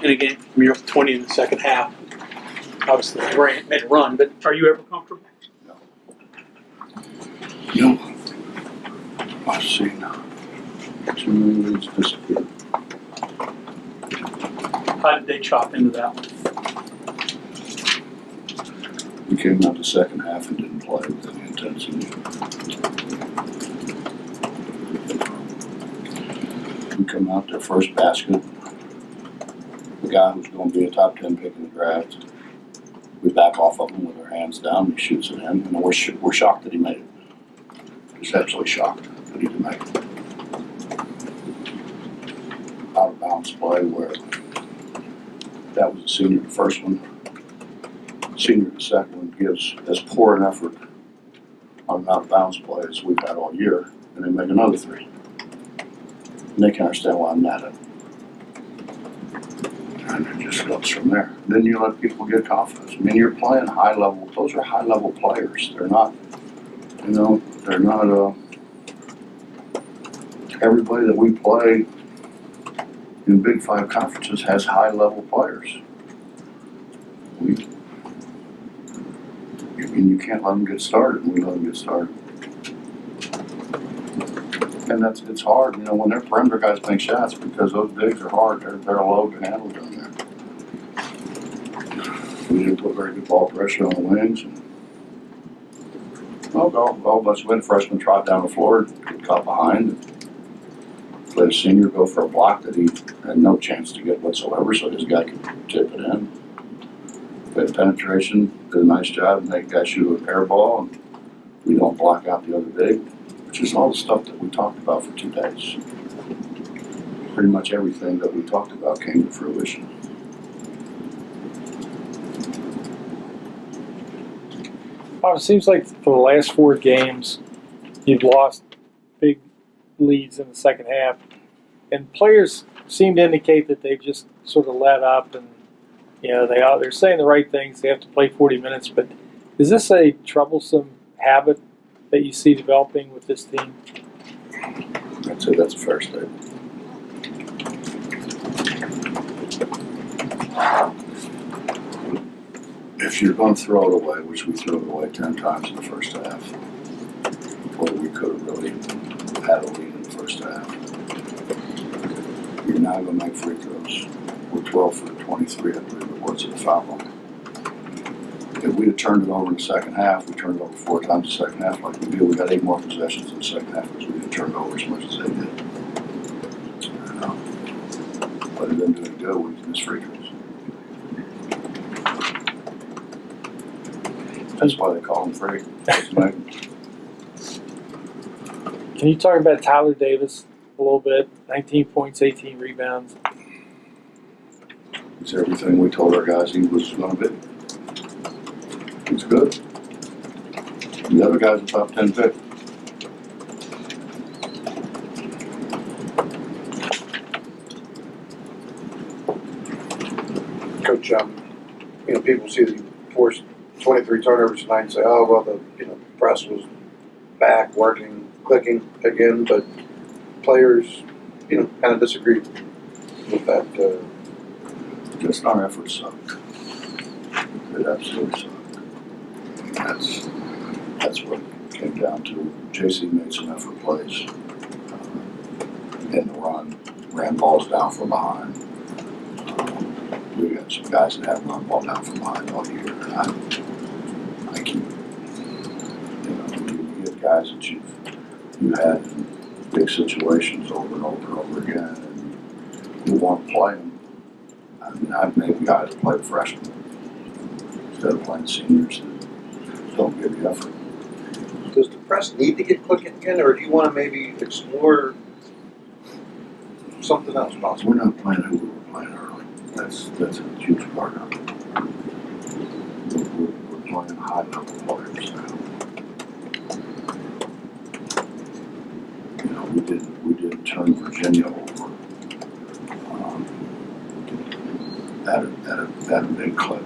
in a game. I mean, you're up 20 in the second half. Obviously, they made a run, but are you ever comfortable? No. I've seen too many leads disappear. How did they chop into that one? We came out the second half and didn't play with any intensity. We come out their first basket. The guy who's going to be a top 10 pick in the draft, we back off of him with our hands down and he shoots it in. And we're shocked that he made it. Just absolutely shocked that he didn't make it. Out of bounds play where that was the senior, the first one. Senior, the second one, gives as poor an effort on an out of bounds play as we've had all year, and they make another three. And they can understand why I'm mad at them. And it just goes from there. Then you let people get confidence. I mean, you're playing high level, those are high level players. They're not, they're not, everybody that we play in Big Five conferences has high level players. And you can't let them get started, and we let them get started. And it's hard, when their perimeter guys make shots because those bigs are hard. They're a load to handle down there. We didn't put very good ball pressure on the wings. And, all bunch of freshmen trot down the floor, get caught behind. And let a senior go for a block that he had no chance to get whatsoever, so his guy could tip it in. Good penetration, did a nice job, and that guy shoot a pair ball, and we don't block out the other big, which is all the stuff that we talked about for 2 days. Pretty much everything that we talked about came to fruition. It seems like for the last 4 games, you've lost big leads in the second half, and players seem to indicate that they've just sort of let up, and they're saying the right things. They have to play 40 minutes, but is this a troublesome habit that you see developing with this team? I'd say that's a fair statement. If you're going to throw it away, which we threw it away 10 times in the first half, where we could have really had a lead in the first half, you're now going to make free throws. We're 12 for 23, I believe it was, at the foul line. If we had turned it over in the second half, we turned it over 4 times in the second half like we did. We got 8 more possessions in the second half because we didn't turn it over as much as they did. But it didn't do any good. We missed free throws. That's why they call them free. Can you talk about Tyler Davis a little bit? 19 points, 18 rebounds. He's everything we told our guys he was going to be. He's good. The other guy's a top 10 pick. Coach, people see that you forced 23 turnovers tonight and say, oh, well, the press was back, working, clicking again, but players, kind of disagreed with that. Just our efforts sucked. It absolutely sucked. That's what it came down to. JC made some effort plays in the run, ran balls down from behind. We got some guys that haven't run ball down from behind all year. And I keep, you get guys that you had in big situations over and over and over again, and you want to play them. I mean, I've made guys play freshmen instead of playing seniors that don't give the effort. Does the press need to get clicking again, or do you want to maybe explore something else possible? We're not playing who we were playing early. That's a huge part of it. We're playing high-level players now. We didn't turn Virginia over at a big clip,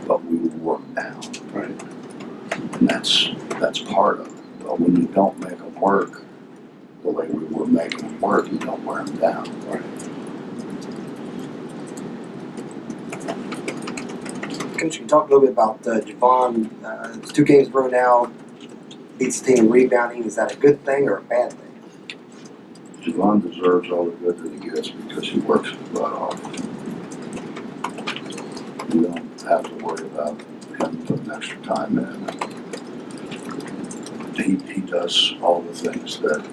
but we work down. Right. And that's part of it. But when you don't make them work the way we were making them work, you don't wear them down. Right. Coach, can you talk a little bit about Javon? It's 2 games in a row now. Leads the team in rebounding. Is that a good thing or a bad thing? Javon deserves all the good that he gets because he works his butt off. You don't have to worry about him putting extra time in. He does all the things that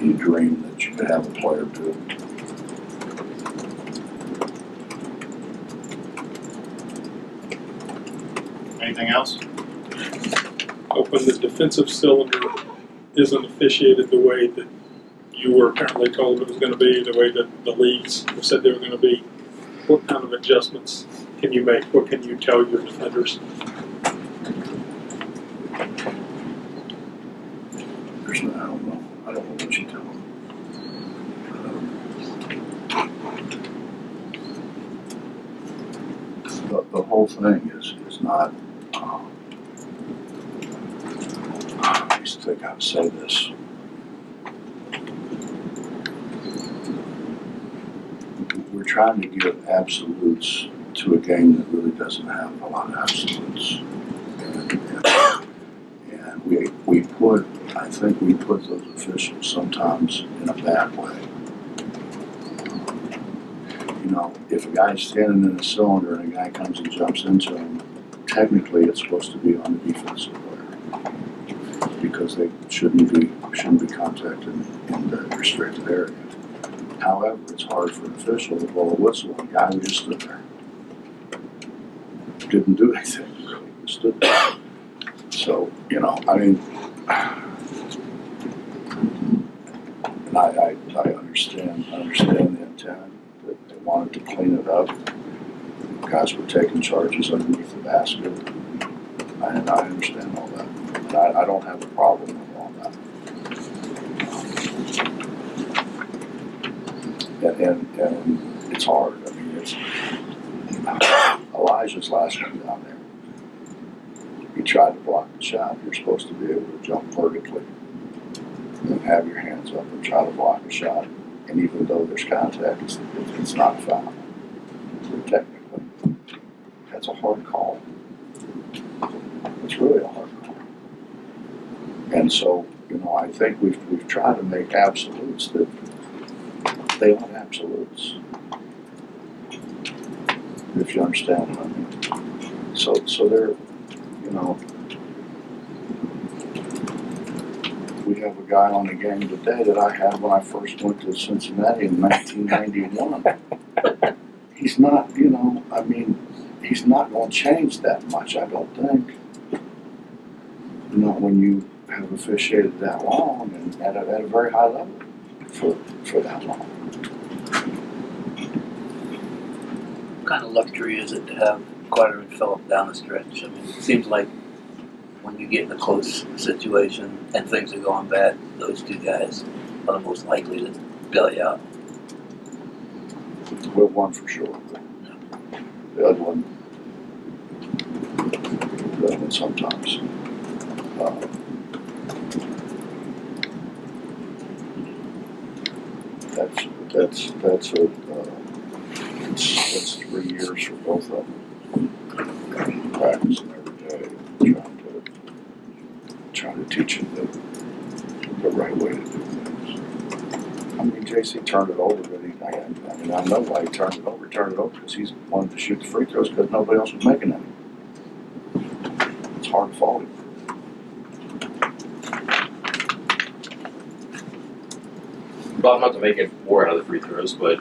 you dream that you could have a player do. Anything else? When the defensive cylinder isn't officiated the way that you were apparently told it was going to be, the way that the leagues have said they were going to be, what kind of adjustments can you make? What can you tell your defenders? I don't know. I don't know what you tell them. The whole thing is not. I used to think I would say this. We're trying to give absolutes to a game that really doesn't have a lot of absolutes. And we put, I think we put those officials sometimes in a bad way. You know, if a guy's standing in a cylinder and a guy comes and jumps into him, technically it's supposed to be on the defensive player because they shouldn't be contacted in the restricted area. However, it's hard for an official to blow a whistle on a guy who just stood there. Didn't do anything really, just stood there. So, you know, I mean, and I understand the intent that they wanted to clean it up. Guys were taking charges underneath the basket, and I understand all that. And I don't have a problem with all that. And it's hard. I mean, it's Elijah's last one down there. He tried to block the shot. You're supposed to be able to jump vertically and have your hands up and try to block a shot. And even though there's contact, it's not a foul. So technically, that's a hard call. It's really a hard call. And so, you know, I think we've tried to make absolutes that they aren't absolutes. If you understand what I mean. So they're, you know, we have a guy on the game today that I had when I first went to Cincinnati in 1991. He's not, you know, I mean, he's not going to change that much, I don't think. Not when you have officiated that long and at a very high level for that long. What kind of luxury is it to have Carter and Phillip down the stretch? I mean, it seems like when you get in a close situation and things are going bad, those 2 guys are the most likely to bail you out. Well, one for sure. The other one sometimes. That's 3 years for both of them. Practicing every day, trying to teach them the right way to do things. I mean, JC turned it over, but I know why he turned it over. He turned it over because he wanted to shoot the free throws because nobody else was making any. It's hard to fault him. Well, not to make it more out of the free throws, but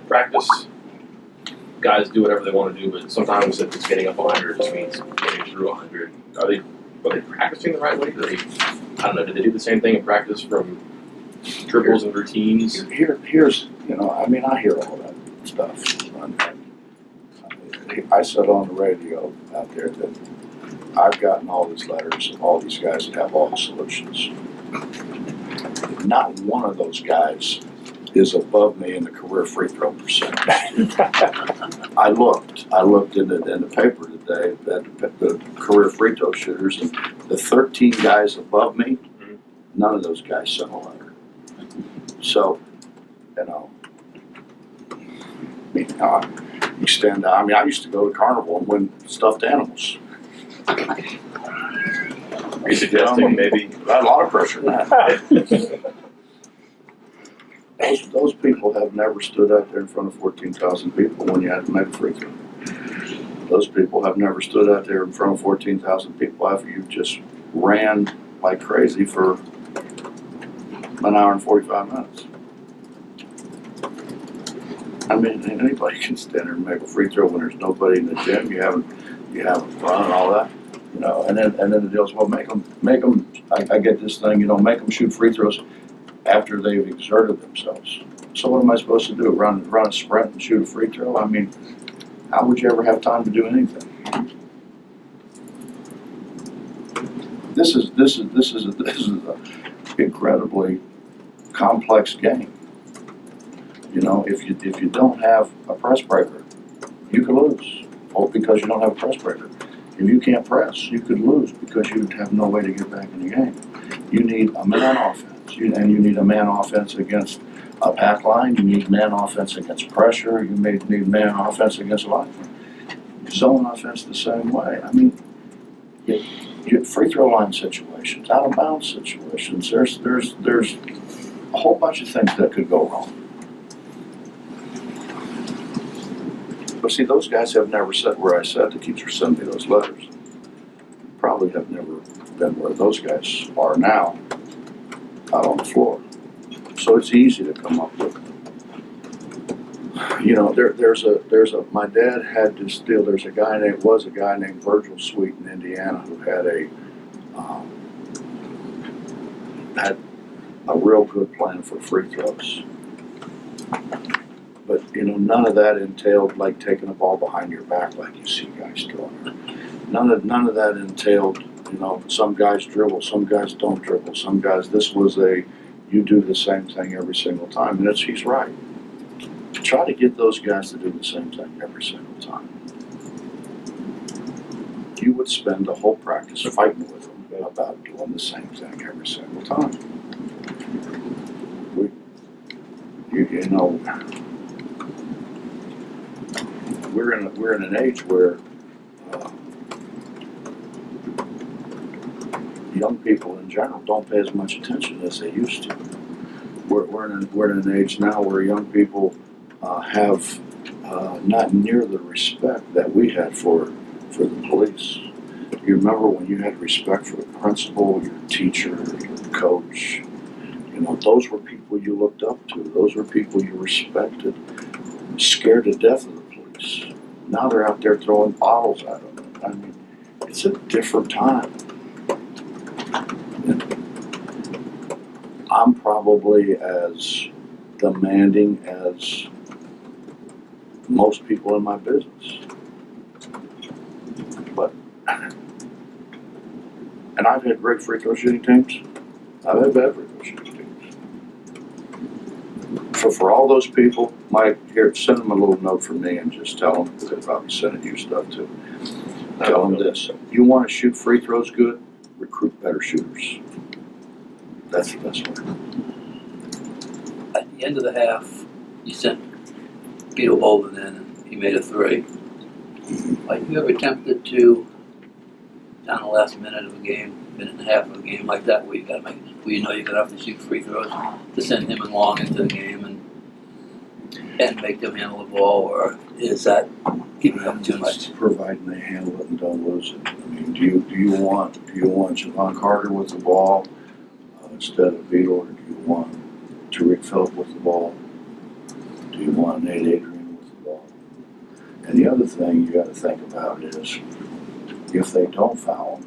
practice, guys do whatever they want to do, but sometimes if it's getting up 100, it just means getting through 100. Are they practicing the right way? I don't know, did they do the same thing in practice from dribbles and routines? Here's, you know, I mean, I hear all that stuff. I said on the radio out there that I've gotten all these letters of all these guys that have all the solutions. Not one of those guys is above me in the career free throw percentage. I looked in the paper today at the career free throw shooters, and the 13 guys above me, none of those guys sent a letter. So, you know, I mean, You stand out. I mean, I used to go to Carnival and win stuffed animals. Are you suggesting maybe? I had a lot of pressure in that. Those people have never stood out there in front of 14,000 people when you had to make a free throw. Those people have never stood out there in front of 14,000 people after you just ran like crazy for an hour and 45 minutes. I mean, anybody can stand there and make a free throw when there's nobody in the gym. You haven't run and all that, you know. And then the deal's, well, make them. I get this thing, you know, make them shoot free throws after they've exerted themselves. So what am I supposed to do? Run a sprint and shoot a free throw? I mean, how would you ever have time to do anything? This is an incredibly complex game. You know, if you don't have a press breaker, you could lose. Or because you don't have a press breaker. If you can't press, you could lose because you have no way to get back in the game. You need a man offense. And you need a man offense against a pack line. You need man offense against pressure. You may need man offense against line. Zone offense the same way. I mean, you free throw line situations, out of bounds situations. There's a whole bunch of things that could go wrong. But see, those guys have never said where I said the teacher sent me those letters. Probably have never been where those guys are now, out on the floor. So it's easy to come up with. You know, there's a my dad had this deal. There's a guy named Virgil Sweet in Indiana who had a real good plan for free throws. But, you know, none of that entailed like taking a ball behind your back like you see guys doing. None of that entailed, you know, some guys dribble, some guys don't dribble, some guys, this was you do the same thing every single time. And he's right. Try to get those guys to do the same thing every single time. You would spend the whole practice fighting with them about doing the same thing every single time. You know, we're in an age where young people in general don't pay as much attention as they used to. We're in an age now where young people have not near the respect that we had for the police. You remember when you had respect for the principal, your teacher, your coach. You know, those were people you looked up to. Those were people you respected. Scared to death of the police. Now they're out there throwing bottles at them. I mean, it's a different time. I'm probably as demanding as most people in my business. But, and I've had great free throw shooting teams. I've had bad free throw shooting teams. So for all those people, Mike, here, send them a little note from me and just tell them, because they're probably sending you stuff too. Tell them this: you want to shoot free throws good, recruit better shooters. That's the best way. At the end of the half, you sent Peter Bolden in and he made a three. Are you ever tempted to, down the last minute of a game, minute and a half of a game like that, where you know you're gonna have to shoot free throws, to send him along into the game and make them handle the ball, or is that giving up too much? Providing they handle it and don't lose it. I mean, do you want Javon Carter with the ball instead of Beetle, or do you want Tariq Phillip with the ball? Do you want Nate Adrian with the ball? And the other thing you got to think about is, if they don't foul them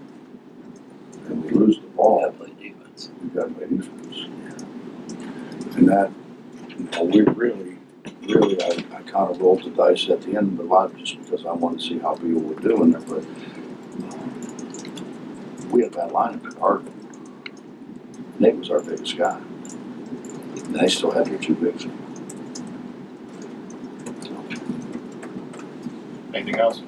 and we lose the ball, You gotta play defense. we've got to play defense. Yeah. And that, you know, we really, I kind of rolled the dice at the end of the lot just because I wanted to see how Beetle would do in there. But we had that lineup at Hardman. Nate was our biggest guy. And they still had their two bigs. Anything else?